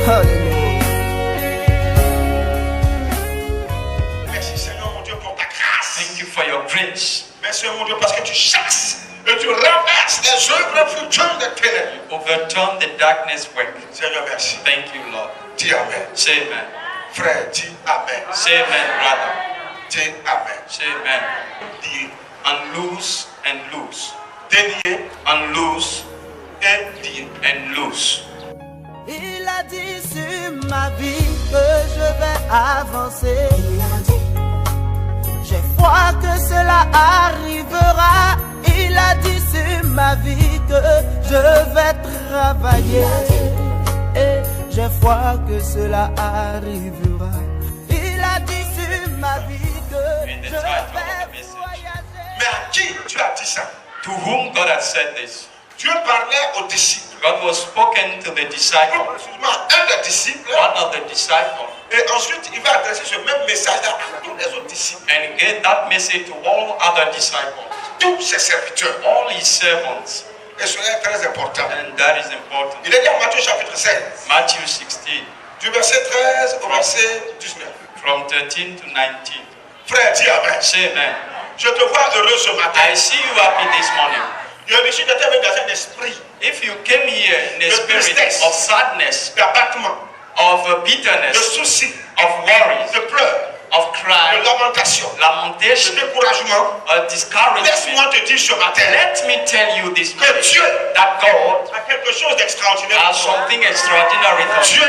Alléluia. Merci Seigneur mon Dieu pour ta grâce. Thank you for your grace. Merci mon Dieu parce que tu chasses et tu renverses les œuvres fructueuses des ténèbres. You overturn the darkness work. Seigneur, merci. Thank you, Lord. Dis Amen. Say amen. Frère, dis Amen. Say amen, brother. Dis Amen. Say amen. Dis And loose and loose. délier And loose et dis. and loose. Il a dit sur ma vie que je vais avancer. J'ai foi que cela arrivera. Il a dit sur ma vie que je vais travailler. Et j'ai foi que cela arrivera. Il a dit sur ma vie que In the je title of the vais message. voyager. Mais à qui tu as dit ça? To whom God has said this? Dieu parlait aux disciples. God was spoken to the disciple, Excuse-moi, un des disciples. one of the disciples, Et ensuite, il va adresser ce même message à tous les autres disciples. and he gave that message to all other disciples, Tous ses serviteurs. all his servants, Et cela est très important. and that is important. Il est dit en Matthieu chapitre 16, Matthew 16, du verset 13 au verset 19. from 13 to 19. Frère, dis Amen. Say amen. Je te vois heureux ce matin. I see you happy this morning. Il y a des gens qui étaient avec dans un esprit If you came here in a spirit of sadness, d'abattement, of de bitterness, soucis, of worries, de pleurs, of de cry, lamentation, de lamentation, découragement. discouragement, Laisse-moi te dire ce matin let me tell you this que morning Dieu that God a quelque chose d'extraordinaire has pour toi. something extraordinary for you. Dieu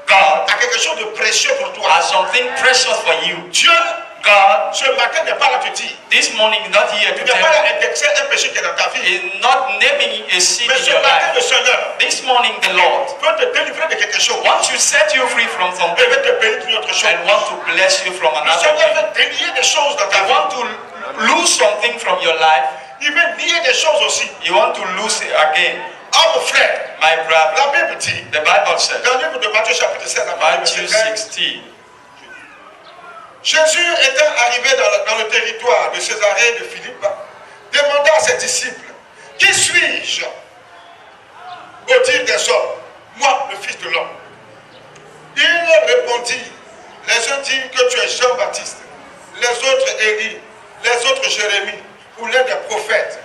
God a quelque chose de précieux pour toi. has something precious for you. Dieu, God, ce matin, n'est pas là te dire. this morning is not here to Il n'est pas tell là d'indexer un péché qui est dans ta vie. you, is not naming a sin Mais in ce your matin, le life. Seigneur This morning the Lord peut te délivrer de quelque chose. wants to set you free from Il something veut te bénir d'une autre chose. and want to bless you from Le another Seigneur thing. veut délier des choses dans ta You vie. want to lose something from your life. Il veut nier des choses aussi. You want to lose it again. Oh mon frère, My brother, la Bible dit, the Bible says, dans le livre de Matthieu chapitre 16, à partir Matthew du verset 13, 16, Jésus étant arrivé dans le territoire de Césarée de Philippe, demanda à ses disciples, qui suis-je au dire des hommes, moi le Fils de l'homme? Il répondit, les uns disent que tu es Jean-Baptiste, les autres Élie, les autres Jérémie, ou l'un des prophètes.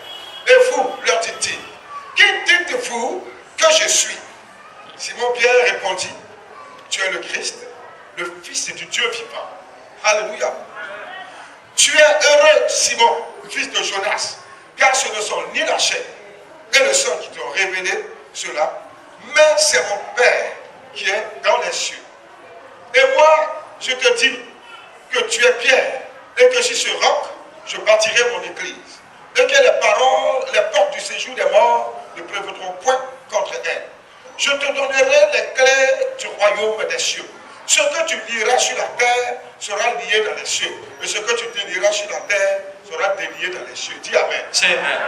Et vous, leur dit-il, qui dites-vous que je suis? Simon-Pierre répondit, tu es le Christ, le Fils du Dieu vivant. Alléluia. Tu es heureux, Simon, fils de Jonas, car ce ne sont ni la chair et le sang qui t'ont révélé cela, mais c'est mon Père qui est dans les cieux. Et moi, je te dis que tu es Pierre, et que sur ce roc, je bâtirai mon église, et que les portes du séjour des morts ne prévaudront point contre elle. Je te donnerai les clés du royaume des cieux. Ce que tu liras sur la terre sera lié dans les cieux. Et ce que tu délieras sur la terre sera délié dans les cieux. Dis Amen. say amen.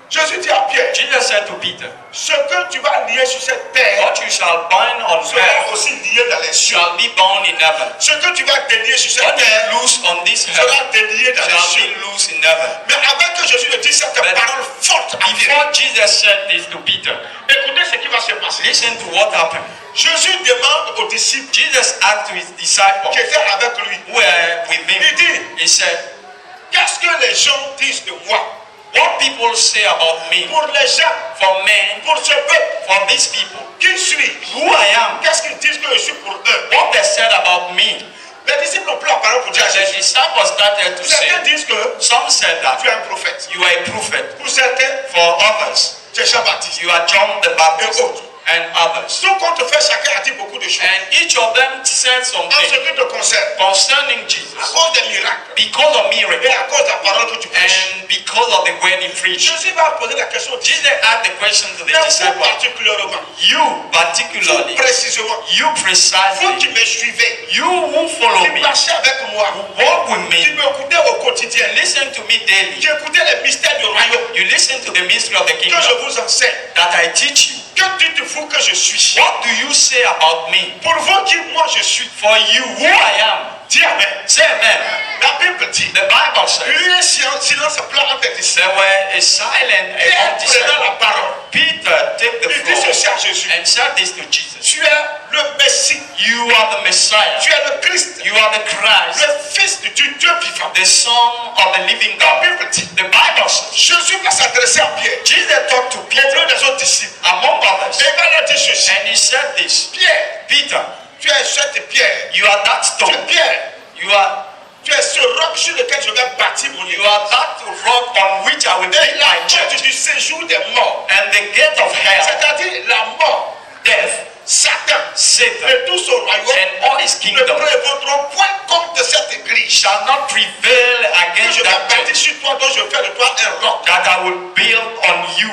Jésus dit à Pierre, Jesus said to Peter, ce que tu vas lier sur cette terre what you shall bind on sera earth aussi lié dans les cieux. shall be bound in heaven. Ce que tu vas délier sur cette What terre you loose on this earth sera délié dans les shall cieux. be loose in heaven. Mais avant que Jésus ne dise cette But parole forte à Pierre, Before Jesus said this to Peter, écoutez ce qui va se passer. listen to what happened. Jésus demande aux disciples Jesus asked to his disciples qui étaient avec lui, who were with il him, dit, he said, qu'est-ce que les gens disent de moi? what people say about me, Pour les gens, for men, pour ce peuple, for these people, qui suis? who I am, Qu'est-ce qu'ils disent que je suis pour eux? what they said about me. Les disciples n'ont plus la parole pour dire à The Jésus. disciples started to say, Certains disent que some said that tu es un prophète. you are a prophet, Pour certains, for others, tu es Jean-Baptiste. you are John the Baptist, Et autres. and others. Tout compte fait, chacun a dit beaucoup de choses. And each of them said En ce something qui te concerne, concerning à Jesus cause des miracles because of et miracles à cause de la parole que tu prêches. and because of the word he preached. Jésus va poser la question aux Jesus disciples. asked the question to the Mais vous disciples, particulièrement, you particularly, précisément, you vous precisely, qui me suivez, you who follow qui me, marchez avec moi, who walk with qui me, me écoutez au quotidien, listen to me daily, qui écoutez les mystères du royaume, you listen to the mystery of the que je kingdom vous enseigne. that I teach you. Que dites-vous que je suis? What do you say about me? Pour vous qui moi je suis, For you, who I am. dis Amen. Say amen. La Bible dit, The Bible says il y a un silence plat entre les disciples. there were a silent Pierre among prenant disciples. la parole, Peter take the il dit floor ceci à Jésus. and said this to Jesus. You are the Messiah. Tu es le Christ. You are the Christ. Le Fils du Dieu vivant. The Son of the living God. La Bible dit, The Bible says, Jésus va s'adresser à Pierre. Jesus talked to Au Peter milieu des autres disciples. among others. Et il va leur dire ceci. And he said this, Pierre, Peter, tu es cette pierre. you are that Tu es stone. Pierre. You Tu es ce roc sur lequel je vais bâtir mon église. are that rock on which I will Et build la my porte church. du séjour des morts. And the gate of hell, C'est-à-dire la mort, death, Satan Satan, et tout son royaume and all his ne kingdom prévaudront point contre cette église. shall not prevail Que against je vais that bâtir church sur toi, dont je fais de toi un roc. that I will build on you,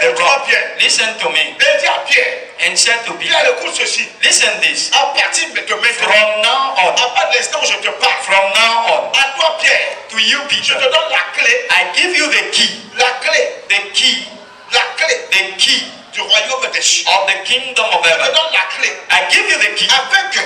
the rock. Listen to me. Et il dit à Pierre, And said to Peter, Pierre, écoute ceci. listen this. À partir de maintenant, From now on, à part de l'instant où je te parle, from now on, à toi Pierre, to you je Peter, te donne la clé, I give you the key, the key du royaume des cieux. of the kingdom of Je te heaven. donne la clé, I give you the key afin que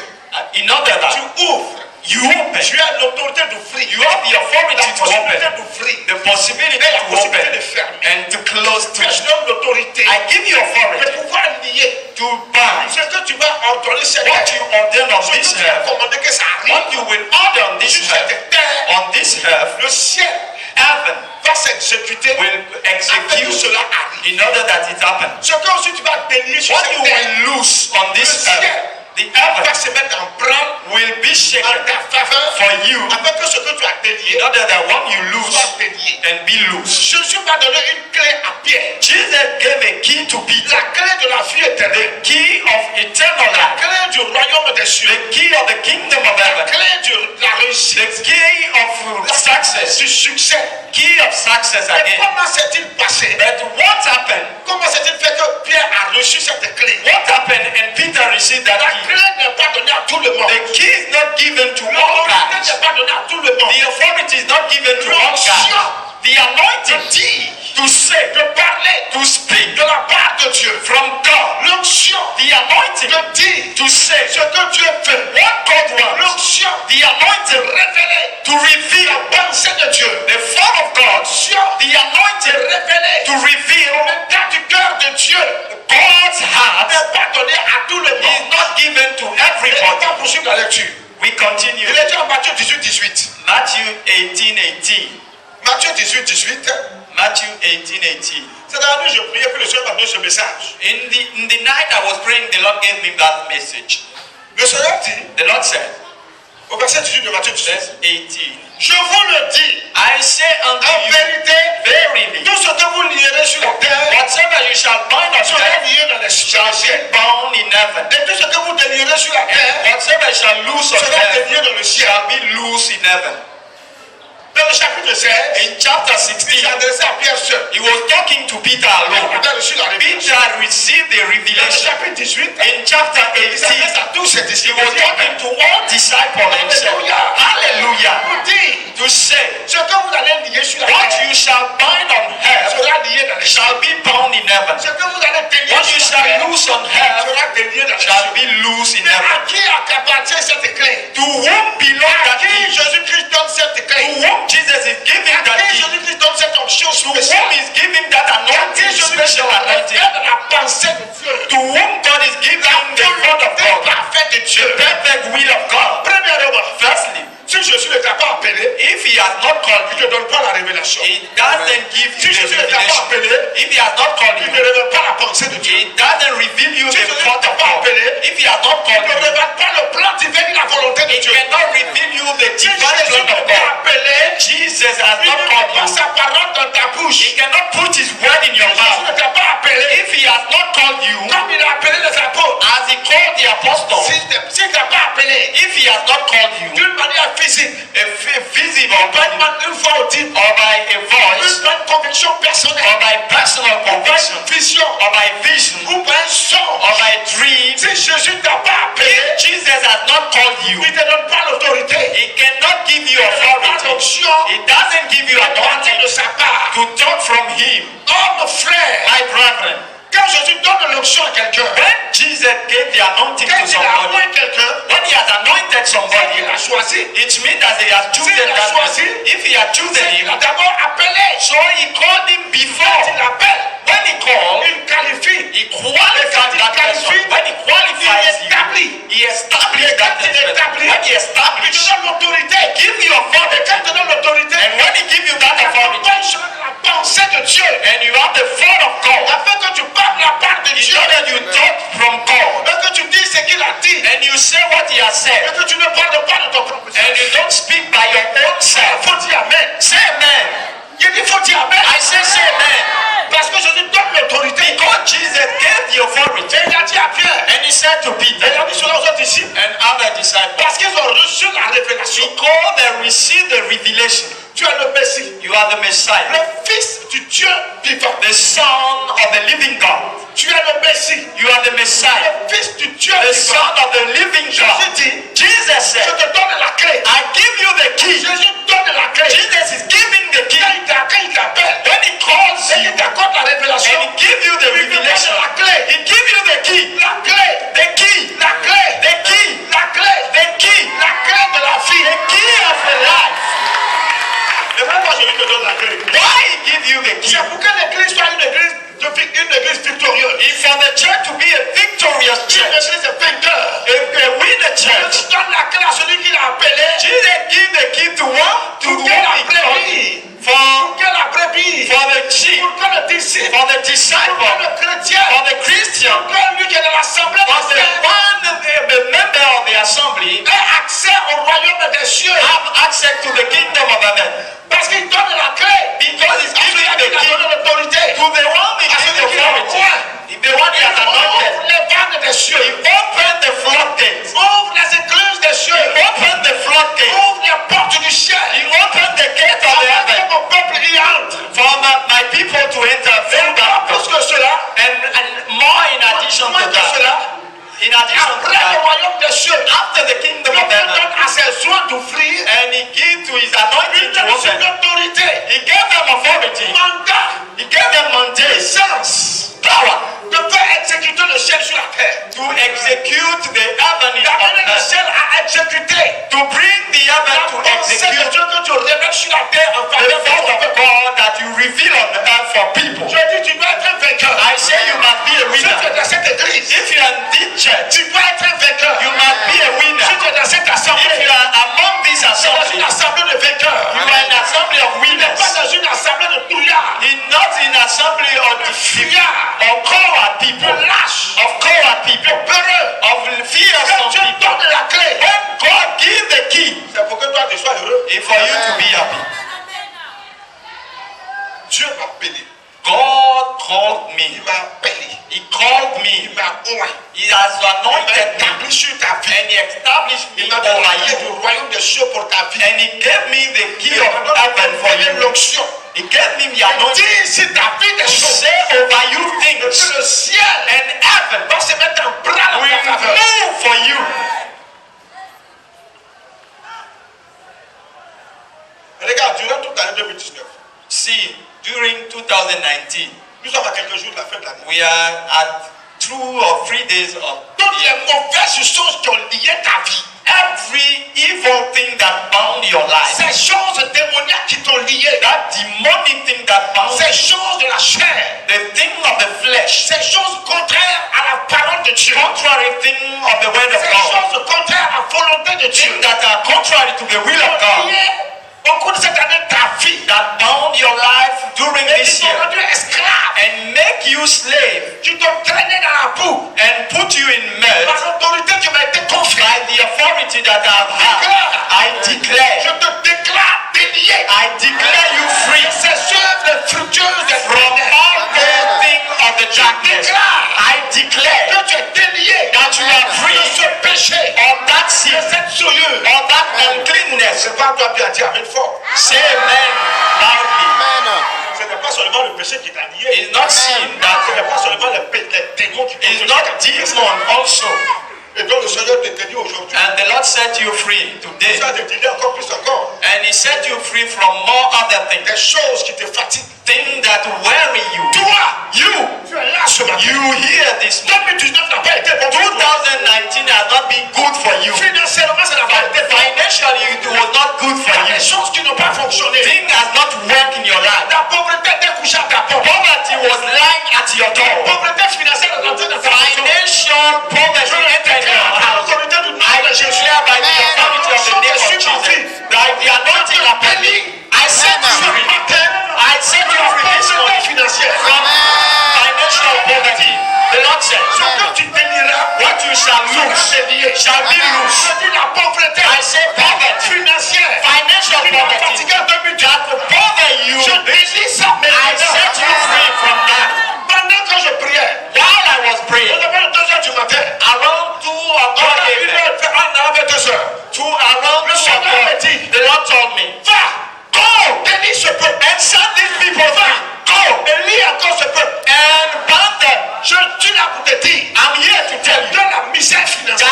in order tu that ouvres. you open. Tu as l'autorité d'ouvrir. You have the La authority to possibilité open, d'ouvrir. the possibility Et la to possibilité de open fermer. and to close Mais je too. donne l'autorité I give you de authority pouvoir lier to bind ce que tu vas ordonner cette what terre. you ordain on Ce que this tu vas earth, commander que ça arrive. what you will order on this Sur earth, cette terre, on this earth, le ciel heaven va s'exécuter will afin que execute cela arrive. in order that it happens. Ce que aussi tu vas délier sur What cette you terre will lose on this Le ciel earth, the va heaven se mettre en branle will be en shaken ta faveur for you afin que ce que tu as délié in order that what you lose soit délié. and be loose. Jésus va donner une clé à Pierre. Jesus gave a key to Peter, La clé de la vie éternelle. the key of eternal La life, clé du royaume des cieux. the key of the kingdom of La heaven, clé de la réussite. the key of La success, du succès. key of success Et again. comment s'est-il passé? But what happened? Comment s'est-il fait que Pierre a reçu cette clé? What happened and Peter received La that key? clé n'est pas donnée à tout le monde. The key is not given to all L'autorité guys. n'est pas donnée à tout le monde. The authority is not given to all guys. The De anointing dire, to say, de parler to speak de la part de Dieu. from God. L'onction The anointing de dire to say ce que Dieu fait. what God wants. L'onction The anointing révélée to reveal la pensée de Dieu. the thought of God. L'onction The anointing révélée to reveal l'état du cœur de Dieu God's heart n'est pas donné à tout le is monde. not given to Et on va everybody. poursuivre la lecture. We continue. Il est dit en Matthieu 18. Matthew 18:18. Matthieu 18. Matthew 18:18. C'est dans la nuit, je priais que le Seigneur m'a donné ce message. In the night I was praying, the Lord gave me that message. Le Seigneur dit, The Lord said, au verset 18 de Matthieu 18, verse 18, je vous le dis, I say unto en you, vérité, verily, tout ce que vous lierez sur la terre whatsoever you shall bind on sera earth lié dans les shall cieux. be bound in heaven. Et tout ce que vous délierez sur la terre Whatsoever you shall loose on sera earth délié dans le ciel. shall be loose in heaven. Dans le chapitre 16, In chapter il 16, s'est adressé à Pierre seul. he was talking to Peter Il alone. a reçu la révélation. Peter received the Dans le revelation. chapitre 18, In chapter il s'adresse 18, à tous ses he disciples. was talking to all disciples and said, Hallelujah, Pour dire, to say, ce que vous allez lier sur la what terre you shall bind on earth sera lié dans les cieux. shall be bound in heaven. Ce que vous allez délier What you sur la shall terre loose on earth sera délié dans les shall cieux. be loose in Mais heaven. à qui appartient cette clé? To whom belong À that qui key? Jésus-Christ donne cette To clé? whom Jesus is giving À that qui key? Jésus-Christ donne cette onction To whom spéciale? is giving that À qui anointing, Jésus-Christ special donne anointing? la pensée de Dieu? To whom God is giving the word of volonté God, parfaite de the Dieu. perfect will of God. Premièrement, Firstly, si Jésus ne t'a pas appelé, if He has not called il you, ne te donne pas la révélation. He doesn't give Si you the Jésus ne t'a pas revelation. appelé, If He has not called il you, ne révèle pas la pensée de Dieu. He doesn't reveal you Si the Jésus ne thought t'a of pas God. appelé, If He has not il called ne you, révèle pas le plan divin ni la volonté de He Dieu. cannot reveal you the Si divine Jésus plan ne of t'a God. appelé, Jesus has il not ne met called pas you. sa parole dans ta bouche. He cannot put His word in Si your Jésus mouth. ne t'a pas appelé, If He has not called you, comme il a appelé les apôtres, as He called the apostles, s'il ne t'a pas appelé, if He has not called you, d'une manière physique, visible une fois audible, or by a voice, une conviction personnelle, or by personal ou par conviction, une vision, or by vision, ou par un son. or by dream, Si Jésus ne t'a pas appelé, if Jesus has not called you, il ne te donne pas l'autorité. He cannot give you Il ne donne pas authority. l'onction He doesn't give you à partir de authority sa part. to talk from Him. Oh mon frère, My brethren, quand Jésus donne l'onction à quelqu'un, when Jesus gave the anointing quand to il a somebody, envoyé quelqu'un, when He has anointed somebody, il a choisi, it means that He has chosen S'il a that choisi, person. If He has chosen il a him, d'abord appelé. so He called him Quand before. il appelle, When He called, il qualifie. He qualified that person. When He qualifies you, He establishes de Dieu. and you have the thought of God, Afin que tu parles la part de in Dieu. order you talk from God, Et que tu dis ce qu'il a dit. and you say what He has said, Et que tu ne parles pas de ton propre and you don't speak by your own Il self. faut dire Amen. Say amen. Il dit faut dire Amen. I say amen. Parce que Jésus donne l'autorité. Because Jesus gave the authority, Et il a dit à Pierre. and He said to Et il Peter a dit cela aux autres disciples. and other disciples, Parce qu'ils ont reçu la révélation. because they received the revelation, Tu es le Messie. you are the Messiah, Le Fils du Dieu vivant. the Son of the living God. Tu es le Messie. You are the Messiah, Le Fils du Dieu the vivant. Son of the living God. Jésus dit, Jesus je said, te donne la clé. I give you the key. Jésus donne la clé. Jesus is giving the key. Quand il t'appelle, When He calls et you il t'accorde la révélation, and He gives you the il te donne revelation, la clé. He gives you the key. La clé. The key. La clé. The key. La clé. The key. La clé de la vie. The key of the life. Et pourquoi Jésus te donne la clé? Why He give you the key? C'est pour que l'église soit une église victorieuse. If for the church to be a victorious Une church, église vainqueur. a winner church, Jésus donne la clé à celui qui l'a appelé. Jesus give the key to one, to Pour whom que la He called, brebis. for Pour que la brebis. the sheep, Pour que le disciple. for the Pour que disciple, le chrétien. for the Christian, Pour que lui qui est dans l'assemblée for the des saints one, the member of the assembly, ait accès au royaume des cieux. have access to the kingdom of heaven. Parce qu'il donne la clé. Because He's À celui giving qui the a key donné l'autorité. to the one He À gave celui the qui l'a authority. oint. The one He has anointed. Ouvre les vannes des He cieux. opened the floodgates. Ouvre les écluses des He cieux. opened the floodgates. Ouvre les portes du ciel. He opened the gate of the Afin que heaven mon peuple y entre. for my people to enter Et through encore that plus door. que cela. And more in addition Moins to que cela. that. In addition to Après le that, royaume des cieux. after the kingdom Dieu of heaven, donne à ses oins d'ouvrir. and He gave to His anointing Il to donne une open, autorité. He gave them authority. Mandat. He gave them mandate, Puissance. power De faire exécuter le ciel sur la terre. to execute the heaven in D'amener le on earth, ciel à exécuter. to bring the heaven La to pensée de execute Dieu que tu révèles sur la terre en the faveur de thought ton of peuple. God that you reveal on the earth for people. Je dis, tu dois être un vainqueur. I say you must be a Si tu es winner. dans cette église, If you are in this church, tu dois être un vainqueur. you must be a Si winner. tu es dans cette If assemblée, you are among this tu es dans assembly, une assemblée de vainqueurs. you are an assembly of Tu n'es pas winners. dans une assemblée de touillards, Not in assembly of de the fuyards, of coward de people, lâches, of coward de people, peureux. of fearsome Quand Dieu people. donne la clé, When God give the key, c'est pour que toi tu sois heureux. it's for you to be happy. Dieu m'a béni. God called Il me. m'a béni. He called Il me. m'a oint. He has Il m'a anointed me, établi sur ta vie. and He established me Il m'a donné la over clé you. du royaume des cieux pour ta vie. And He gave me the key Il of m'a heaven for donné you. l'onction. He gave me the Il anointing dit si ta vie des to choses. say over you Que things, le ciel and heaven va se mettre en bras dans will ta faveur. move for you. Regarde, durant toute l'année 2019, See, during 2019, nous sommes à quelques jours de la fin de l'année. we are at 2 or 3 days of Toutes les mauvaises choses qui ont lié ta vie, every evil thing that bound your life, ces choses démoniaques qui t'ont lié, that demonic thing that bound ces you, choses de la chair, the thing of the flesh, ces choses contraires à la parole de Dieu, contrary thing of the word of ces God, choses contraires à la volonté de Dieu, things that are contrary to the will qui of ont God, lié au cours de cette année ta vie, that bound your life during et this qui t'ont year, rendu esclave, and make you slave, qui t'ont traîné dans la boue, and put you in mud par l'autorité qui m'a été confiée. by the authority that I have. I Je declare, te déclare délié I declare you free de ces œuvres fructueuses des from all the things of the darkness. I declare que tu es délié that you are free de ce péché, of that sin, de cette souillure. of that uncleanness. C'est pas toi qui as dit Amen fort. Say amen loudly. Ce n'est pas seulement le péché qui t'a lié. It's not sin Ce that n'est pas seulement les démons qui is t'ont not lié. demon also. Et donc le Seigneur te dit aujourd'hui, And the Lord set you free today. tu as des délais encore plus encore. And He set you free from more other things. Des choses qui te fatiguent. Things that worry you. Toi, You tu es là ce matin. You hear this morning. 2019 n'a pas été bon pour toi. 2019 has not been good for you. Financièrement, ça n'a pas été bon. Financially, it was not good for Il y a you. des choses qui n'ont pas fonctionné. Things has not worked in your life. La pauvreté était couchée à ta porte. Poverty was lying at your La door. pauvreté financière est entrée dans ta maison. Financial poverty entered your À house. l'autorité du nom I de Jésus. declare by the authority of the name of Jesus that the anointing upon me, I set you free. I set you free this morning. shall lose, shall be loose. Je dis la pauvreté I say poverty, financière. financial Qui m'a poverty, fatigué en 2010. that will bother you. Je délie ça I maintenant. set you free from that. Pendant que je priais, While I was on praying, avait 2h du matin. around 2 o'clock a.m., On avait 2h. around 2 o'clock, the Lord told me, Va, go, délie ce peuple. and set these people free. Go, et lis encore ce peuple. And bound them. Je suis là pour te dire, I'm here to tell you dans la misère financière,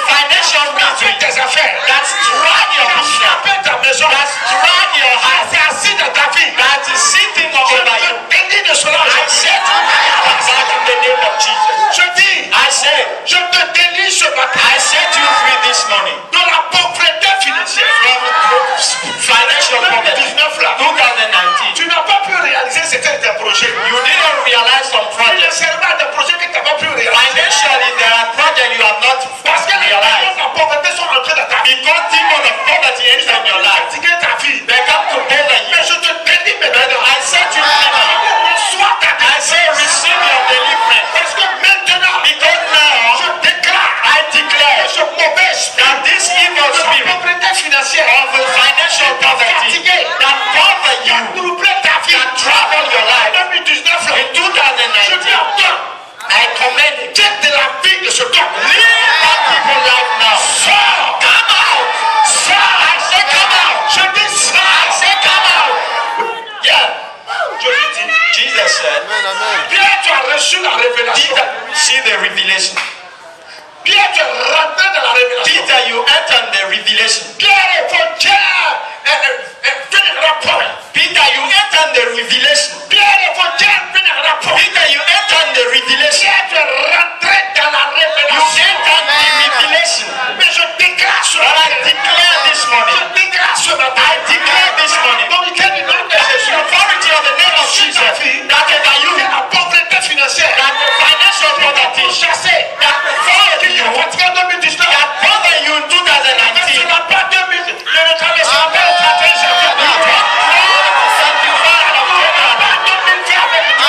financial fais misery tes affaires. that's tried your business, Appelle ta maison. that's tried your house, C'est assis dans ta vie. that is sitting Je over te you. délie de cela. I said to you back in the name of Jesus. Je dis, I said, je te délie ce matin I set you free this morning de la pauvreté financière. from financial poverty. 2019 là, 2019. tu n'as pas pu réaliser certains de tes projets. You didn't realize some projects. Financièrement, des projets que tu n'as pas pu réaliser. Financially, there are projects you have not Parce que les démons realized. de la pauvreté sont entrés dans ta vie. Because demons of poverty Ils enter ont in your life. fatigué ta vie. They come to bother you. Mais je te délie But maintenant. I set you free now. Reçois ta I say receive your deliverance. Parce que maintenant, Because now je déclare I declare ce mauvais esprit that this evil de la spirit pauvreté financière of a financial poverty that bother qui a you, troublé ta vie. that trouble your life. 2019 là, In je 2019, dis à toi, I command it. quitte de la vie de ce temps. Live that people's life now. Sors. Come out. I say come out. Je dis I sors. say come out. Yeah. Je lui dis, Jesus said, Pierre, tu as reçu la révélation. Peter, see the revelation. Pierre, tu es rentré dans la révélation. Peter, you entered the revelation. Pierre, il faut faire un rapport. Peter, you entered the revelation. Pierre, il faut faire un rapport. Peter, you entered the revelation. Pierre, tu es rentré dans la You révélation. entered the revelation. Mais je déclare ce But I matin. declare this morning. Je déclare ce matin. I declare this morning. L'autorité du nom de That the Jésus. authority of the name of Jesus. That over you. C'est la pauvreté financière. That the financial poverty. Chassé. That before Qui you. t'a fatigué en 2019. That bother you in Mais ce 2019. n'est pas 2000. Le travail sur la paix au 31 janvier. You are sanctified of October. Pas 2020 avec le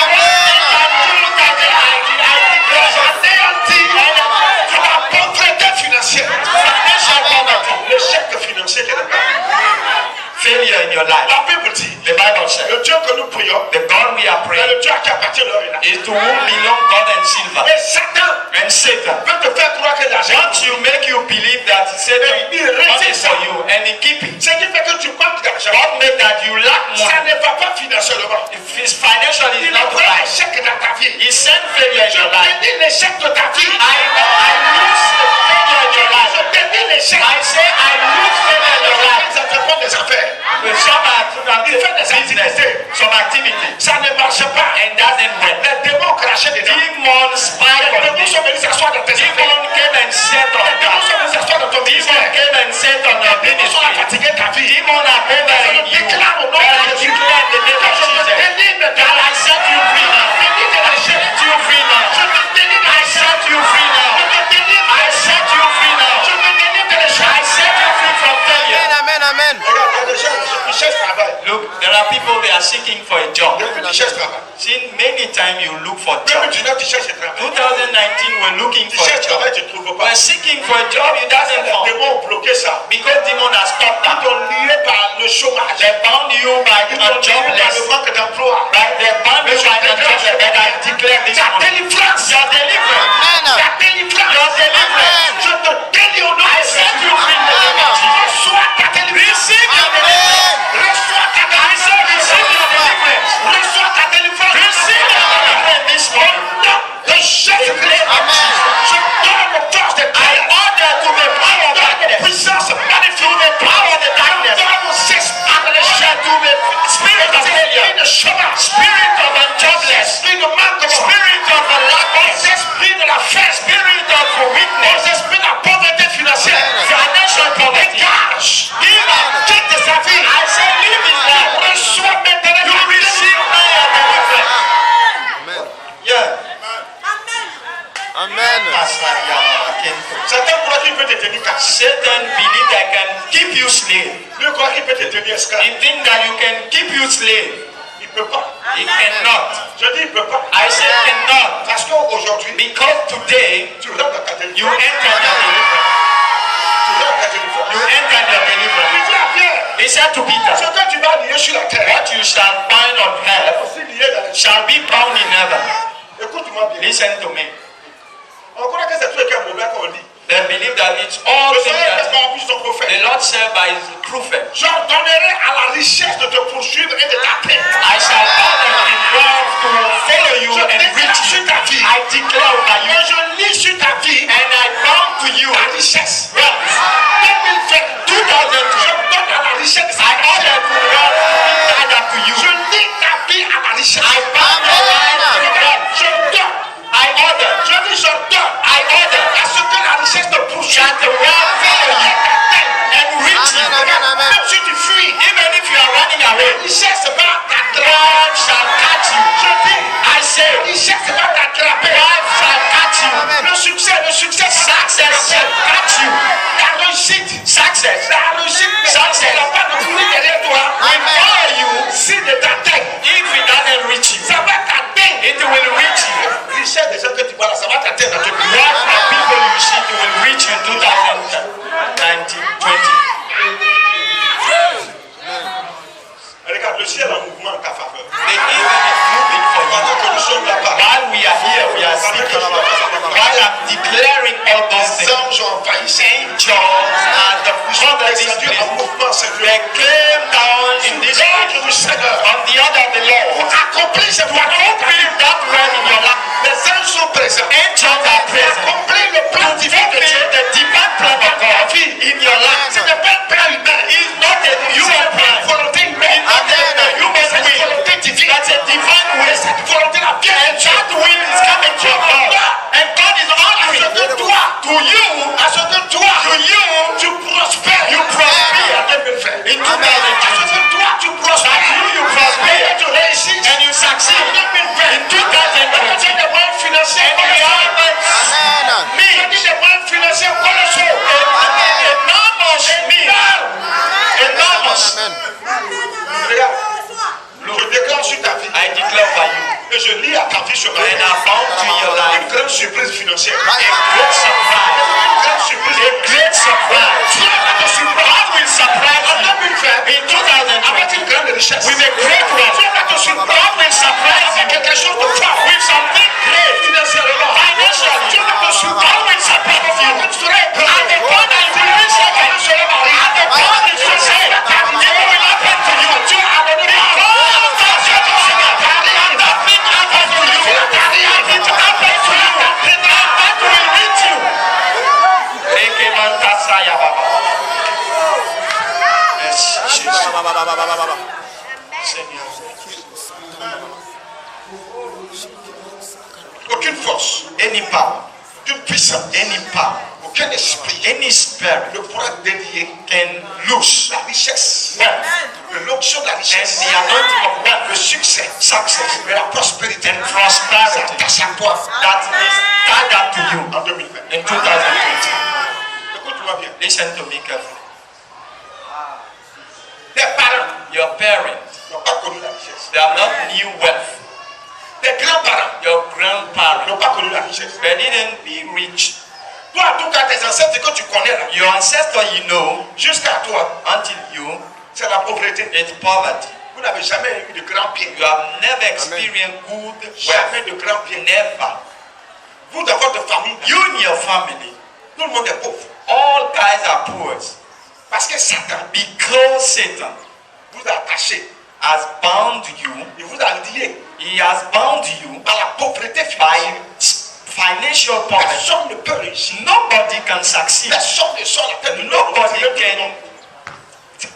de la pauvreté financière. Financial poverty. L'échec financier qui est là. Failure in your life. La Bible dit, The Bible says, le Dieu que nous prions, the God we are c'est praying le Dieu à qui appartient l'or et l'argent. is to whom belong gold and silver. Et Satan And Satan veut te faire croire que l'argent, wants you make you believe that Satan money for you and he keep it. ce qui fait que tu manques d'argent, God make that you lack ça money. ne va pas financièrement. If his financially is Il not envoie right, l'échec dans ta vie. he send failure in Je your life. bénis l'échec de ta vie. I lose the failure in your Je life. bénis l'échec. I say I lose failure in your life. Ça te prend des affaires. With some Il fait des business, activités. some activity, Ça ne marche pas. and doesn't work. Les démons ont craché dedans. Demons spy Les on démons you. sont venus s'asseoir dans tes affaires. Demon came and sat on Les démons sont that. venus s'asseoir dans ton Demon ministère. came and sat on your Les démons sont à ministry. fatiguer ta vie. Demon are bothering you. But I declare the name of Je te Jesus. délie maintenant. That I set you free now. Bénis de I l'échec. set you free now. Je te délie de I l'échec. set you free now. Je te délie. I set you free now. Je te délie de l'échec. I set you free from failure. Regarde, il y a des gens qui cherchent travail. Look, there are people they are seeking for a job. Depuis qu'ils cherchent travail. See, many times you look for job. 2019, tu cherches travail. 2019, we're looking Tu for a cherches job. travail, tu ne trouves pas. We're seeking for a job, it doesn't Les come. démons ont bloqué ça. Because demon has stopped Ils that. t'ont lié par le chômage. They bound you by Ils t'ont lié par jobless. le manque d'emploi. They bound you by jobless. But I declare this Ta morning. délivrance. Your deliverance. Ta délivrance. Your deliverance. Je te délie au nom I de set Jésus. you free in the name of Jesus. Reçois ta délivrance. Receive your deliverance. Reçois ta I say délivrance. receive your deliverance. Reçois ta délivrance. Receive your deliverance this Au morning. nom de Jésus-Christ. Je donne aux forces de I ténèbres. order to the power of Donne aux darkness. puissances To magnifiques. the power of the darkness. Donne aux esprits de l'échec. To the spirit of Esprit failure. de chômage. Spirit of unjobless. Esprit de manque. Spirit of lackness. Esprit de la faim. Spirit of weakness. Esprit de la pauvreté financière. Financial poverty. Dégage. Give up. Quitte de sa vie. I say live his life. Reçois maintenant. You receive now your deliverance. Yeah. Satan croit qu'il peut te tenir captif. Satan believe that can keep you slave. Lui croit qu'il peut te tenir esclave. He think that you can keep you slave. Il ne peut pas. He cannot. Je dis il ne peut pas. I said cannot. Parce qu'aujourd'hui, Because today tu rentres dans ta téléphone. you enter your deliverance. Tu rentres dans ta téléphone. You enter your Il deliverance. dit à Pierre, He said to ce Peter, que tu vas lier sur la terre, what you shall bind on earth aussi lié dans les cieux. shall be bound in heaven. Écoute-moi bien. Listen to me. On croit que c'est tout qui est mauvais qu'on dit. They believe that it's all Je things serai fait that par plus son prophète. the Lord said by his prophet. J'ordonnerai à la richesse de te poursuivre et de t'atteindre. I shall order the wealth to follow you Je and déclare reach sur you. ta vie. I declare over you Et je lis sur ta vie and I bound to you la richesse. wealth. 2020. 2020. Je donne à la richesse. I order the wealth to be tied up to you. Je lis ta vie à la richesse. I bound your life to wealth. Je donne. I order. Je dis je donne. I order À ce que la richesse te poursuive. that the wealth follow you and reach you. Même si tu fuis, Even if you are running away, la richesse va t'attraper. wealth shall catch you. Je dis, I say, la richesse va t'attraper. wealth shall catch you. Le succès Success shall catch you. la réussite, Success la réussite, Success. la part de courir derrière toi. will follow you Si ne t'atteint, if it doesn't reach you. ça va t'atteindre. It will reach you. Richesse des gens que tu vois là, ça va t'atteindre dans ton pays. What the people you see it will reach you in 2019, 20. Regarde, le ciel en mouvement en ta faveur. The evil is moving for Pendant you. que nous sommes là-bas, While we are here, we are speaking. While I'm declaring all those les things, anges ont envahi ces angels and the front of this descendus en place, mouvement, Seigneur. they came down in this L'ordre place du Seigneur. on the order of the Lord. Accomplis cette To fulfill that word in your life. Les anges sont présents. Angels are present. Accomplis le plan To divin de Dieu. fulfill the divine plan of God in your life. Ce n'est pas un plan humain. It's not a human Une plan. volonté humaine. It's not a human C'est une will. volonté divine. That's a divine will. Cette volonté la vient And de Dieu. that will is coming from God. And God is À ce honoring que toi, to you, à ce que toi, to you, tu prospères. you prosper En 2020. in À ce 2020. que toi, tu prospères. That you prosper Et tu réussis. and you succeed En 2020. in 2020. Tu as des moyens financiers And you colossaux. have Tu as means, des moyens financiers colossaux. enormous means, enormous. Regarde, je déclare sur ta vie I declare over you et je lis à ta vie sur and I bound to your une life grande surprise financière. a great surprise. Une grande surprise. A great surprise. Dieu va te surprendre. God will surprise En you 2020, in 2020 avec une grande richesse. with a great wealth. Dieu va te surprendre. God will surprise Avec you quelque chose de fort. with something great Financièrement. financially. Dieu va te surprendre. God will surprise you Avec tu seras at the étonné. point that you will reach heaven. At the point that you say, it will happen to you. Dieu a donné Because that's your God. And that thing happened to you. It happened to you. And that will reach you. Rekemantasaya Baba. Yes, Jesus. Seigneur. aucune force, Any power, aucune puissance, any power, aucun esprit any spirit ne pourra délier can lose la richesse, wealth l'onction de la and richesse, the anointing of wealth, le succès, success, et la prospérité and prosperity s'attache à toi that is tied up to you en 2020. in 2020. Écoute-moi bien. Listen to me carefully. Tes parents Your parents, n'ont pas connu la richesse. they have not knew wealth. Tes grands-parents Your grandparents, n'ont pas connu la richesse. they didn't be rich. Toi, en tout cas, tes ancêtres que tu connais là, Your ancestor, you know, jusqu'à toi, until you, c'est la pauvreté. it's poverty. Vous n'avez jamais eu de grands biens. You have never experienced good wealth. Jamais de grands biens. Never. Vous, dans votre famille, You and your family, tout le monde est pauvre. all guys are poor Parce que Satan because Satan vous a attaché. has bound you. Il vous a lié He has bound you par la pauvreté by financière. financial poverty. Personne ne peut réussir. Nobody can succeed. Personne ne sort la tête de Nobody can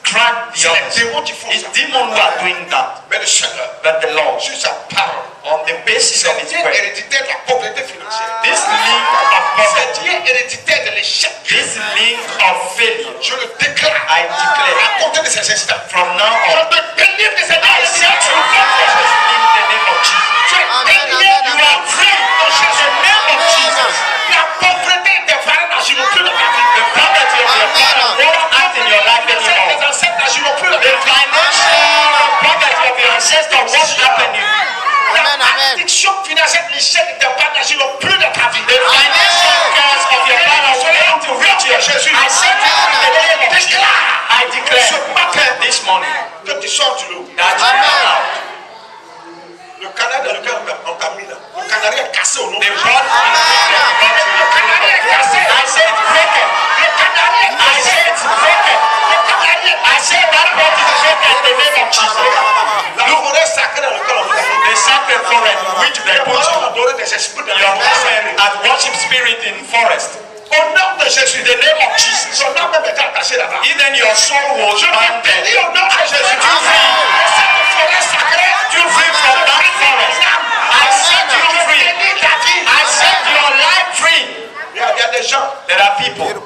crack the C'est les others. démons qui font It's ça. demons who are doing that. Mais le Seigneur, But the Lord, sur sa parole, on the basis c'est of His Dieu word, héréditaire de la pauvreté financière. this link of C'est poverty, Dieu héréditaire de l'échec. this link of failure, Je le déclare. I declare À compter de ces instants. from now Je on, te délivre de ces I set you free in the name of Jesus. Tu es délié. You are free in the name of Jesus. La pauvreté des parents n'agiront plus dans ta vie. The poverty of your parents won't act in your life Les anymore. ancêtres n'agiront plus dans ta The vie. financial poverty of your Ancestor won't happen in you. La malédiction financière de l'échec de tes parents n'agiront plus dans ta vie. The financial curse of your parents will not to reach you. Jésus. I said in the name of Jesus, I declare Ce matin, this morning que tu sors du lot. that you come out. Le canard dans lequel on t'a mis là, le canari est cassé au nom de The Jésus. blood is broken. Le canari est cassé. I said broken. Le canari est I cassé. said it's broken. Le canari est I said that blood is broken in the name of Jesus. La forêt sacrée dans laquelle on t'a mis. The sacred forest in which they Les put parents ont you. adoré des esprits dans Your la forêt. parents had worship spirit in forest. Au nom de Jésus, The name of Jesus. son âme même était attachée là-bas. Even your soul was Je bound t'ai dit there. au nom de Jésus, tu Amen. de cette forêt sacrée, You free from that forest. I set you free. bénis ta vie. I set your life free. Il y a des gens, There are people.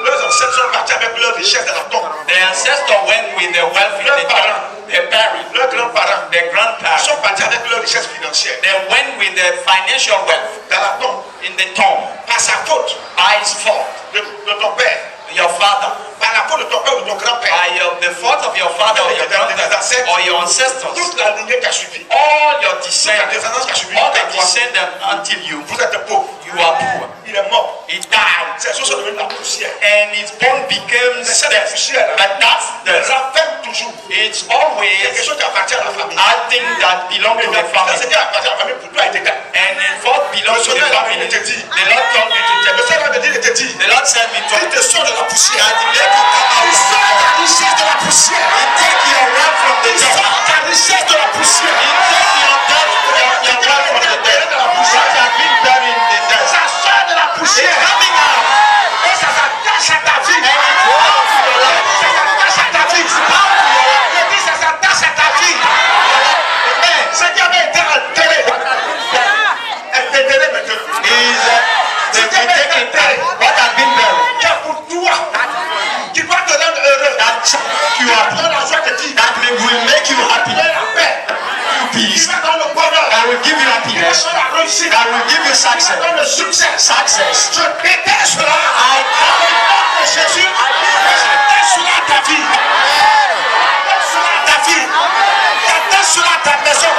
leurs ancêtres sont partis avec leur richesse dans la tombe. The ancestor went with their wealth in the tomb. Their parents, Leurs grands-parents their grandparents, sont partis avec leur richesse financière they went with their financial wealth dans la tombe. in the tomb Par sa faute by his fault. de ton père, Your father, par la faute de ton père ou de ton grand-père, by the fault of your father or your grandfather or your ancestors, toute la lignée qui a suivi, all your toute la descendants, descendance qui a suivi, all the jusqu'à toi, descendants until you, vous êtes pauvres. you are poor. Il est mort. He died, Ses os sont devenus de la poussière. and his bone became Mais c'est la death. poussière. But that's Elle the, rappelle toujours it's quelque always chose qui appartient à la famille. a thing that belongs to the Ce family. qui appartient à la famille pour toi est égal. And in what belongs to the family, the Lord told me to tell Le you. Seigneur me dit, il te dit, The Lord said me to il te sort de la poussière. that the devil come Il out. sort ta richesse de la poussière. He take your wealth from the Il devil. sort ta richesse de la He poussière. take your death, your wealth from the devil. What has been buried in the death. Ça sort de la It's poussière. coming out. Et ça s'attache à ta vie. And it's bound to your life. Ça s'attache à ta vie. Je dis, ça s'attache à ta vie. Amen. Ce qui avait été enterré est enterré maintenant. Is the taken time. What has been buried. Qui est pour toi, qui doit te rendre heureux, That shall make you qui happy. va donner la joie de vivre, That will make you happy. qui va donner la paix, Give you qui peace. va donner le bonheur, That will give you qui va happiness. donner la réussite, That will give you qui va success. donner le succès. Success. Je déteste cela. I Au nom de Jésus, j'attends cela à ta vie. J'attends cela à ta vie. J'attends cela à ta maison.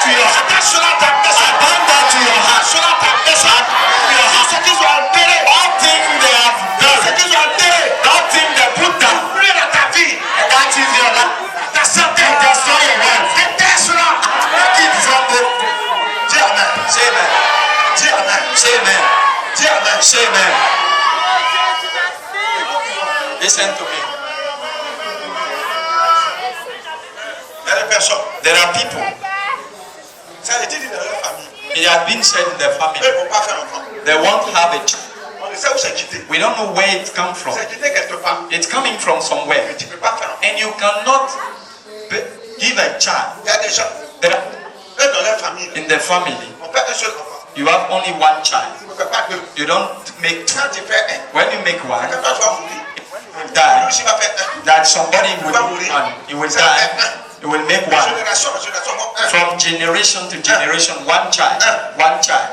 J'attends cela à ta maison. abandon to your heart. Cela à ta maison. Ce qu'ils ont enterré, All things they have ce done. qu'ils ont enterré, All things they put down. plus dans ta vie, That is your life. ta santé. Destroy your wealth. Déteste cela. Take it from the. Dis amen. Say amen. Dis amen. Say amen. Dis amen. Say amen. Listen to me. Il y a des personnes, There are people. ça a été dit dans leur famille. It has been said in their Eux, family. ils ne vont pas faire enfant. They won't have a child. On ne sait où c'est quitté. We don't know where it comes from. C'est quitté quelque part. It's coming from somewhere. Mais tu ne peux pas faire enfant. And you cannot give a child. Il y a des gens, There are, eux, dans leur famille, in the family, on fait un seul enfant. you have only one child. Tu ne peux pas deux. You don't make two. Quand tu fais un, When you make one, quand toi tu vas mourir, you will lui die. aussi va faire un. That somebody will he will die. He will make one. Génération, moi, un. From generation to generation, one child, one child,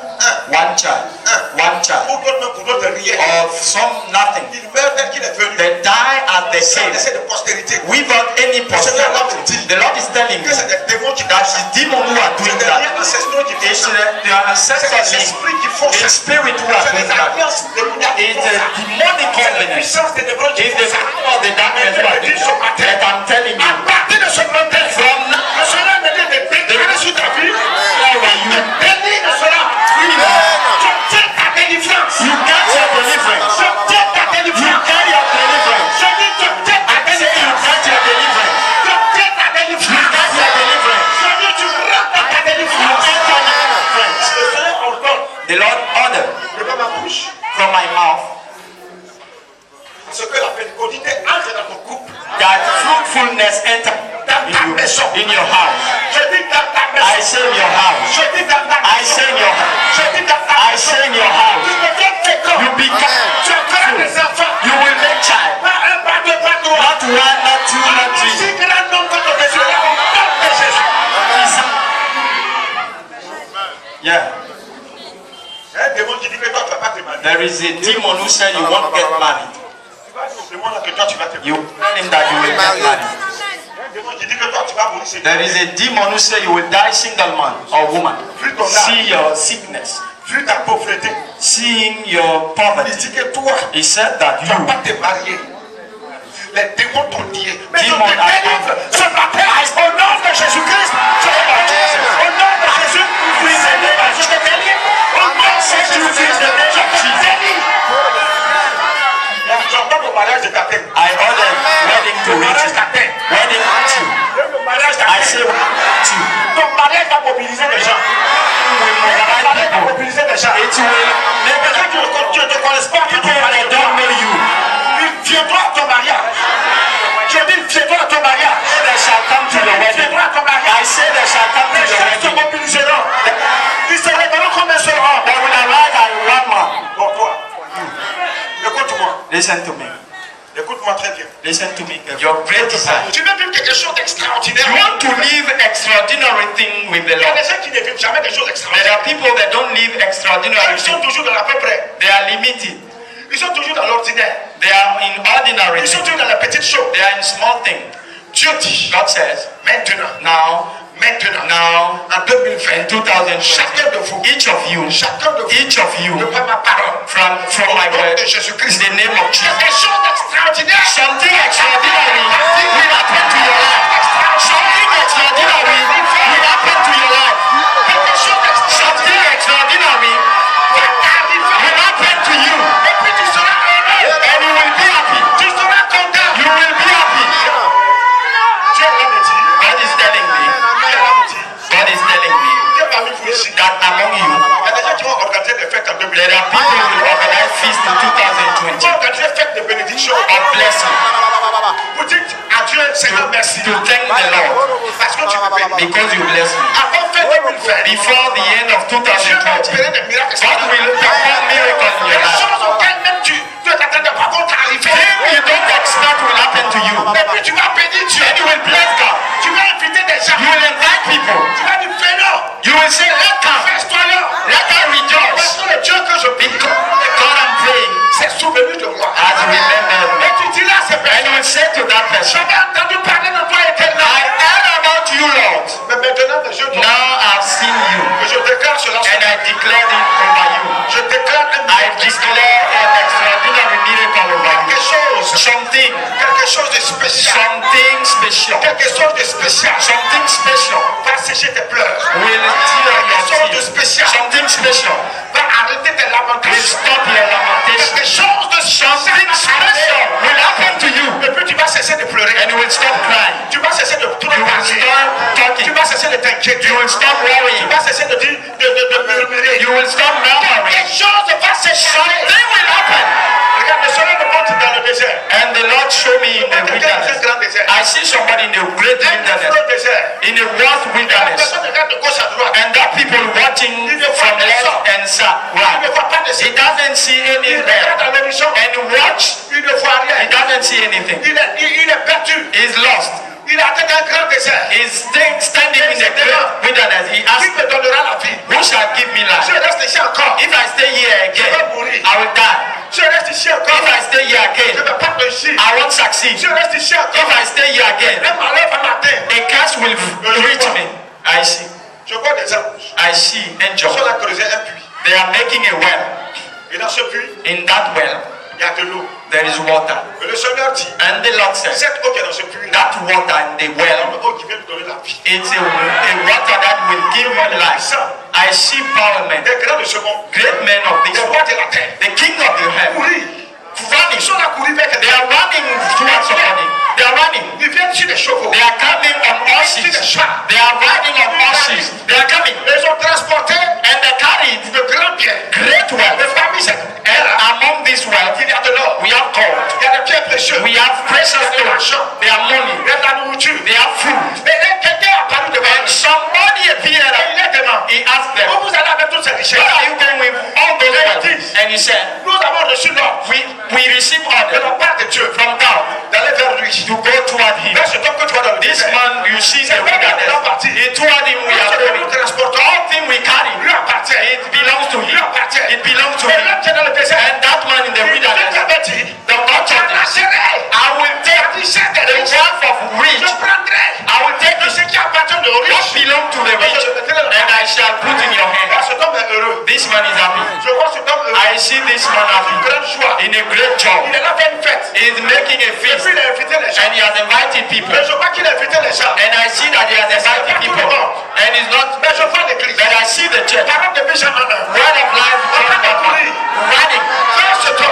one child, one child. Pour d'autres, non, pour d'autres, rien. Of some nothing. Il meurt tel qu'il est venu. They die at the Sans same laisser de postérité. without any posterity. The Lord is telling Que you c'est des démons qui that font ça. it's demons who are C'est doing des that. liens ancestraux qui font It's ça. the ancestral C'est des link. esprits qui font ça. It's spirit who are C'est doing des that. alliances démoniaques qui It's font a ça. demonic C'est la covenant. puissance des démons qui It's font the ça. power of the darkness who are doing that. But I'm telling you, À partir de ce matin, from now, le Seigneur me dit de déclarer sur ta vie, where are you? béni de cela. Je tiens ta délivrance. You get your deliverance. Je tiens ta You délivrance. get your deliverance. Je dis je tiens ta I say you délivrance. get your deliverance. Je tiens ta You délivrance. get your deliverance. Je dis tu rentres dans ta You délivrance. get your deliverance. Le Seigneur ordonne The Lord ordered de ma bouche from my mouth ce que la fécondité entre dans ton couple. that fruitfulness enter in your house. Je dis dans ta I maison. say in your house. Je dis dans ta I maison. say in your house. Je dis dans ta I maison. say in your house. Tu deviens fécond. You become Tu feras des fruitful. enfants. You will make child. Pas un, pas deux, pas trois. Not one, not two, not Si three. grand nombre que tu désireras au nom de Jésus. Yeah. Il y a un démon qui dit que toi tu vas pas te marier. There is a demon who said you won't get married. Tu vas dire au démon là que toi tu vas te marier. You tell him that you will get married. démon qui dit que toi tu vas mourir, c'est There is a demon who say you will die single man or woman. See your sickness, vu ta pauvreté. seeing your Il poverty. dit que toi, He said that tu ne vas you, pas te marier. Les démons t'ont lié. Mais je te Démons, délivre ce matin au nom de Jésus-Christ. Au nom de Jésus, je te délivre. Au nom de Jésus-Christ, je te délivre. J'entends le mariage de ta tête. I ordered wedding to Le reach mariage you. t'atteint. Wedding to. Le mariage I say t'atteint. to. Ton mariage va mobiliser les gens. We Ton mariage va mobilize mobiliser les gens. people. It will make Les gens qui ne te connaissent pas, qui people te that connaissent don't pas. know you. Viens-toi à ton mariage. Je dis, viens-toi à ton mariage. They shall come to the wedding. Viens-toi à ton I mariage. say they shall come to Les the gens se wedding. mobiliseront. Ils se réveilleront comme un seul homme. They will arrive at one man. Bon, toi, écoute-moi. Listen to me. Écoute-moi très bien. Listen to me. Your great desire. Tu veux vivre quelque chose d'extraordinaire. You want to live extraordinary thing with the Il y a Lord. des gens qui ne vivent jamais des choses There extraordinaires. are people that don't live extraordinary Ils sont things. toujours dans l'à peu près. They are limited. Ils sont toujours dans l'ordinaire. They are in ordinary Ils sont things. toujours dans les petites choses. They are in small things. Dieu dit, God says, maintenant, now, en 2020, in 2020, chacun de vous, each of you, de par ma parole, from au my nom word, de in Jésus-Christ, the name of Jesus, quelque chose d'extraordinaire. something extraordinary will happen to your life. Something extraordinary will happen to your life. Quelque chose d'extraordinaire Something extraordinary va t'arriver. will happen to you, Et puis tu seras heureux. and you will be happy. Tu seras content. You will be happy. Dieu va me dire, God is telling me. Dieu va me dire, God is telling me Dieu parmi vous ici, that among you, il y a des gens qui vont organiser des fêtes en there 2020. are people who will organize feasts in Ils 2020 vont organiser des fêtes de bénédiction. of blessing Vous dites à Dieu, Seigneur, merci. to thank the Lord Parce que tu me bénis. because you bless me. Avant fin 2020, Before the end of Dieu va 2020, opérer des miracles God will perform miracles in Les your life. choses auxquelles même tu ne t'attendais pas vont t'arriver. Things you don't expect will happen to you. Et puis tu vas bénir Dieu. And you will bless God. Tu vas inviter des gens. You will invite people. Tu vas dire, fais-le. You will say, let come. Fais-toi-le. Let us rejoice. Parce que le Dieu que je prie, God, I'm praying s'est souvenu de moi. as remember me. Et tu diras à ces And you personnes, will say to that person, j'avais entendu parler de toi I éternel. heard about you, Lord. Mais maintenant que je te Now I've seen you. je déclare cela. And I declared it over you. Je déclare un I declare an extraordinary miracle over you. quelque chose. Something, Quelque chose de spécial. something special. Quelque chose de spécial. Something special Va sécher tes pleurs. will tear Quelque your chose de tears. spécial. Something special Va arrêter tes will lamentations. stop your lamentation. Quelque chose de Something special will happen to you. Et puis tu vas cesser de pleurer. And you will stop crying. Tu vas cesser de tout You will regarder. stop Tu talking. vas cesser de t'inquiéter. You will stop Tu worrying. vas cesser de dire, de murmurer. You will stop murmuring. Quelque chose va s'échapper. Something will happen. Regarde, le soleil me montre dans le désert. And the Lord showed me in the Quelqu'un dans un wilderness. grand désert. I see somebody in the great Un wilderness. gros désert. In a vast La wilderness. personne regarde de gauche à droite. And that people watching from left and Il ne right. voit pas de He signe. doesn't see Il anything regarde à l'horizon. and watch. Il ne voit He rien. doesn't see anything. Il est perdu. He's lost. Il a atteint un grand désert. He's standing in the great wilderness. He Qui asked, me donnera la vie? who shall give me Je life? reste ici encore. If I stay here again, I will die. Je reste ici encore. If I stay here Je again, ne vais pas réussir. I won't succeed. Je reste ici If encore. I stay here again, Un malheur va m'atteindre. a curse will reach me. I see. Je vois des anges. I see Ils angels. sont là creuser un puits. They are making a well. Et dans ce puits, In that well, il y a de l'eau. there is water. Et le Seigneur dit, And the Lord says, cette eau qui est dans ce puits, that water in the c'est well, une eau qui vient me donner la vie. it's a water that will give you life. I see power men, Des grands de ce monde, great men of this des world, rois de la terre, the king of the heaven, courir. running. Ils sont là courir vers They quelqu'un. are running towards somebody. They are running. Ils viennent sur des chevaux. They are coming on horses. They are riding on horses. They are coming. Ils ont transporté And they carried de grands biens. great Et wealth. parmi ces And biens-là, among this wealth, il y a de l'or. we have gold. Il y a des pierres précieuses. We have precious Il y a de stones. l'argent. They have Il money. y a de la nourriture. They have food. Mais là, quelqu'un a apparu devant And eux. somebody appeared. Et il les demande, He asked où them, vous allez avec toutes ces richesses? where are you going with all those wealth? And he said, Nous avons reçu l'ordre we receive de order la part de Dieu from God d'aller vers lui. to go toward him. Vers cet homme que tu vois dans le This désert. man you see in C'est the vrai que nous sommes wilderness, partis. he toward him we Nous are sommes venus going. transporter see this man Une happy, grande joie. in a great job. Il est là fait une fête. He is making a Et feast, puis il a invité les gens. and he has invited people. Mais je vois qu'il a invité les gens. And I see that he has invited people, and it's not. Mais je vois l'église. But I see the church. Parole de Benjamin. Word of life, running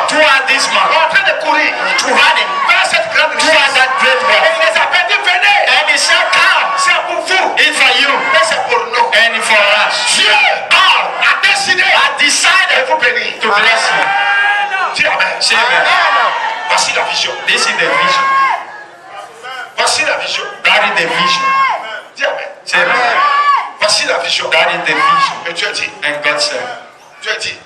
toward this man, En train de courir running vers cette grande toward richesse. that great Et wealth. il les appelle, dit venez. And he said, "Come, C'est pour vous. it's for you Mais c'est pour nous. and for us." Dieu a décidé I de decided vous bénir. to bless you. Dis Amen. Say amen. Voici la vision. This is the vision. Voici la vision. That is the vision. Dis Amen. Say amen. Voici la vision. That is the vision. Et Dieu dit, And God said, Dieu dit,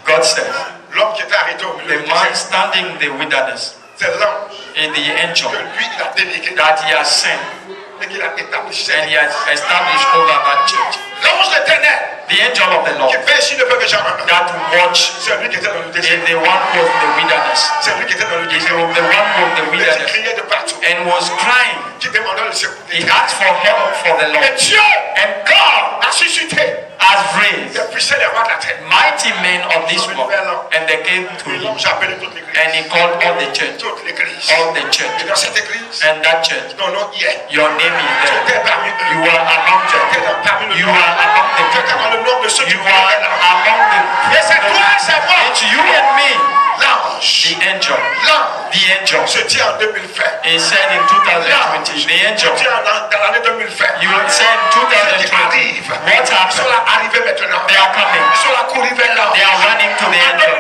l'homme qui était arrêté au milieu the du man désert, standing in the wilderness, c'est l'ange in the angel que lui il a délégué that he has sent, et qu'il a établi chez and he lui. has established over that church. L'ange de l'éternel The angel of the Lord qui fait ici le peuple Benjamin, that watch c'est lui qui était dans le désert. is the one who was in the wilderness. C'est lui qui était dans le Is désert. the one who was in the Mais qui wilderness criait de partout, and was crying. qui demandait le secours. He asked for help for the Et Lord. Dieu And God a suscité has raised des puissants les rois de la terre. mighty men of this world, and they came to Et him, l'ange a appelé toute l'église. and he called all the church, Toute l'église. all the Et church, dans cette église, and that church, ton nom y est. your name is Tu there. étais parmi eux. You are among Tu étais them. parmi le You nom. are among the Tu étais people. dans le nom de ceux qui You voulaient are là. among Et c'est toi, the. c'est moi. It's you and me, L'ange. the angel, L'ange. the angel. Se dit en 2020. He said in 2020, the angel. Se dit dans l'année 2020. You said in Ceux qui 2020. arrivent. What Ils sont happened? là arrivés maintenant. They are coming. Ils sont là courir vers l'ange. They are running to the angel.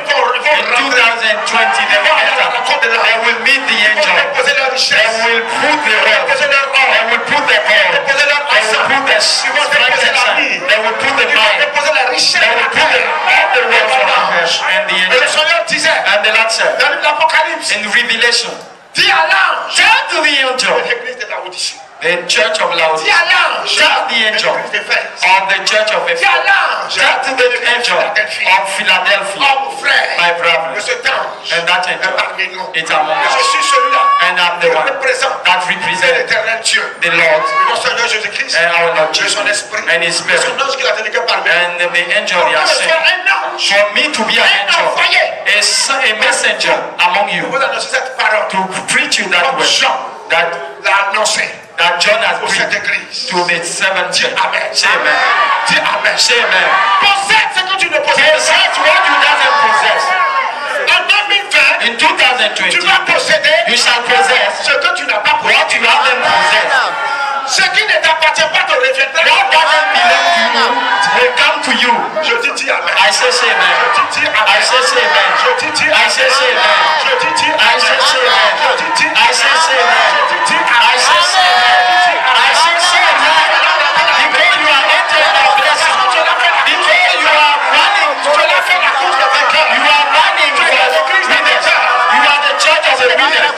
In 2020, they will enter. They will meet the Ils vont angel. déposer leur They richesse. will put the Ils vont wealth. déposer leur or. They will put the gold. Déposer leur They will argent. put the Ils vont déposer la frankincense. vie. They will put the Ils vont mind. déposer la richesse. They will put all the wealth on the earth. And the Et le angel. Seigneur disait And the Lord said, dans l'Apocalypse, in Revelation, dis à l'ange tell to the angel, de l'église de Laodicée. the church of Dis Laodicea, à l'ange tell the de angel l'église d'Éphèse. of the church of Dis à Ephesus, l'ange tell to the angel of Philadelphia, oh mon frère, my que brother, cet ange and that est angel, parmi nous. it's among Et je us. suis celui-là And I'm qui the one représente that represents l'éternel Dieu. the Lord Et notre Seigneur Jésus-Christ, and our Lord et Jesus son esprit, and His et Spirit. son ange qu'il a délégué par lui. And the angel Pour he has que je sois sent un ange, for me to be an angel, a messenger among you, vous annoncez cette parole. to preach you that Comme word Jean that l'a annoncé that John has pour cette preached église. to the seven church. Amen. Say amen. Dis Amen. Say amen. Possède ce que tu ne possèdes pas. Possess what you doesn't possess. En 2020, In 2020, tu vas posséder you shall possess ce que tu n'as pas what possédé. you haven't possessed. Ce qui ne t'appartient pas te reviendra. What doesn't belong to you will come to you. Je dis Amen. I say amen. Je dis Amen. I say amen. Je dis I say amen. Je dis I Amen. say amen. Je dis I say amen. Je dis I say amen. I say amen. Because you are entering our blessing. Because you are running. Tu l'as fait la course de vainqueur. You are running for winners. You are the church of the winners.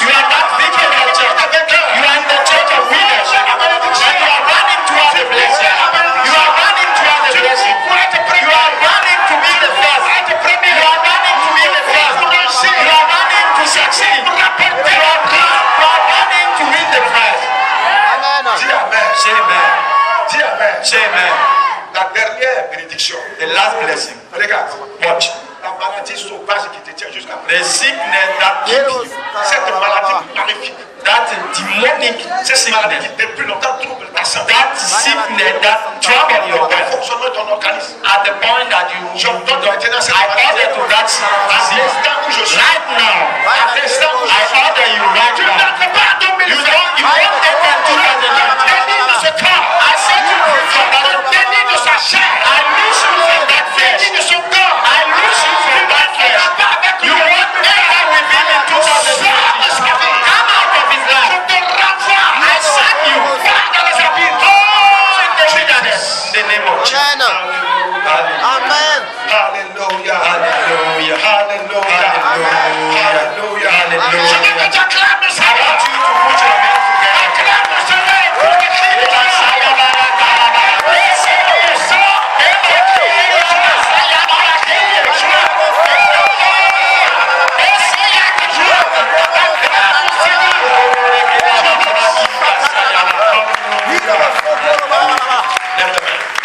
You are that victorious church. You are in the church of winners. And you are running toward the blessing. You are running toward the blessing. You are running to be the first. You are running to be the first. You are running to succeed. You are running to win the prize. Dis Amen. Say amen. Dis Amen. Say amen. La dernière bénédiction. The last blessing. Regarde. Watch. La maladie sauvage qui te tient jusqu'à présent. The sickness that keep you. Cette maladie maléfique. That demonic Cette maladie qui sickness. depuis longtemps trouble ta santé. That sickness that trouble your Le body. fonctionnement de ton organisme. At the point that you Je donne maintenant cette I maladie. order to that À disease. l'instant où je suis. Right now. À l'instant où je I suis. order you right Tu now. n'entres pas en 2020. You won't enter 2020. Déni de ce corps. I said you pray for that. Déni de sa chair. I loose you from that flesh. Déni de son corps. I loose you from that flesh. You won't enter with him in 2020. Come out of his Je life. te renvoie. I sack you. Va dans les abîmes. Go in the wilderness. In the name of Jesus. Amen. Alléluia. Hallelujah. Alléluia. Hallelujah. Je veux que Hallelujah. tu acclames le I Seigneur. want you to put your hands together. Acclame le Seigneur pour que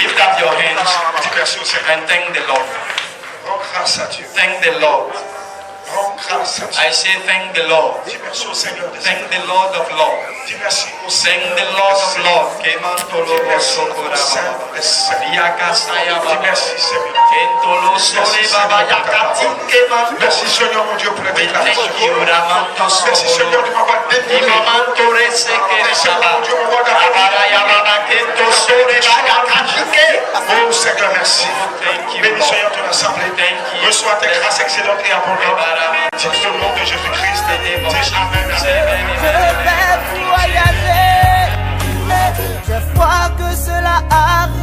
Lift up your hands Dis merci au Seigneur. and thank the Lord. Oh grâce à Dieu. Thank the Lord. Rends grâce à Dieu. I say thank the Lord. Dis merci au Seigneur des Thank the Lord of Lords. Dis merci au Thank Seigneur the Lord of des Lords. Keman tolo Merci boso au kora Seigneur baba. des Seigneurs. Yakasaya Dis baba. merci Seigneur. Kentolo sole baba yakati keman. Merci Seigneur mon Dieu pour les We déclarations. thank you, Ramanto Merci Seigneur de Solo. m'avoir délivré. Imamanto reseke Seigneur baba. mon Dieu m'avoir Abara yababa kento sole baba yakatike. Oh Seigneur, merci. Thank you, Bénis Lord. Seigneur ton assemblée. Thank you. Reçois tes grâces excellentes et abondantes. Dis au nom de Jésus-Christ. Dis Amen. Je vais voyager, mais je crois que cela arrive.